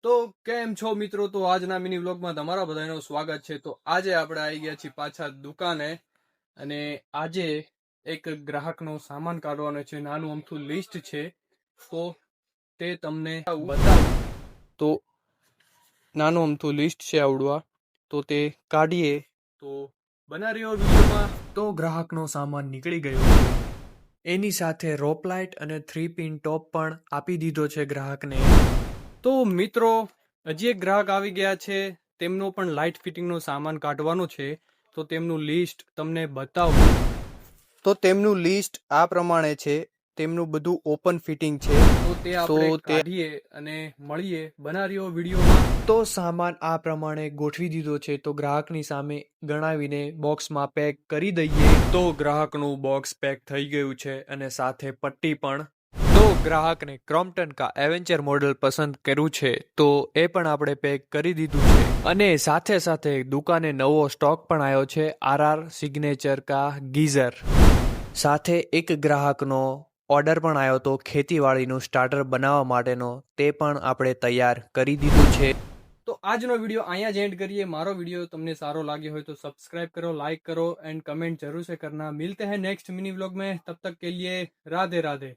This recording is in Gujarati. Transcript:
તો કેમ છો મિત્રો? તો આજના મિની વ્લોગમાં તમારા બધાનું સ્વાગત છે. તો આજે આપણે આવી ગયા છીએ પાછા દુકાને અને આજે એક ગ્રાહકનો સામાન કાઢવાનો છે. નાનું અમથું લિસ્ટ છે તો તે તમને બતાવું. તો નાનું અમથું લિસ્ટ છે આવડવા, તો તે કાઢીએ તો બના રહ્યો વિડીયોમાં. તો ગ્રાહકનો સામાન નીકળી ગયો છે. એની સાથે રોપ લાઇટ અને 3 પિન ટોપ પણ આપી દીધો છે ગ્રાહકને. તો મિત્રો, હજી એક ગ્રાહક આવી ગયા છે. તેમનો પણ લાઇટ ફિટિંગનો સામાન કાઢવાનો છે, તો તેમનું લિસ્ટ તમને બતાવું. તો તેમનું લિસ્ટ આ પ્રમાણે છે. તેમનું બધું ઓપન ફિટિંગ છે, તો તે આપણે કાઢીએ અને મળીએ બના રહ્યો વિડીયોમાં. તો સામાન આ પ્રમાણે ગોઠવી દીધો છે, તો ગ્રાહકની સામે ગણાવીને બોક્સમાં પેક કરી દઈએ. તો ગ્રાહકનું બોક્સ પેક થઈ ગયું છે અને સાથે પટ્ટી પણ. તો ગ્રાહકને ક્રોમ્પ્ટન કા એવેન્ચર મોડલ પસંદ કર્યું છે, તો એ પણ આપણે પેક કરી દીધું છે. અને સાથે સાથે દુકાને નવો સ્ટોક પણ આવ્યો છે, આરઆર સિગ્નેચર કા ગીઝર. સાથે એક ગ્રાહકનો ઓર્ડર પણ આવ્યો તો ખેતીવાડીનું સ્ટાર્ટર બનાવવા માટેનો, તે પણ આપણે તૈયાર કરી દીધું છે. તો આજનો વિડીયો અહીંયા જ એન્ડ કરીએ. મારો વિડીયો તમને સારો લાગ્યો હોય તો સब्सक्राइब करो, लाइक करो एंड कमेंट जरूर से करना. मिलते हैं नेक्स्ट मिनी व्लॉग में. तब तक के लिए राधे राधे.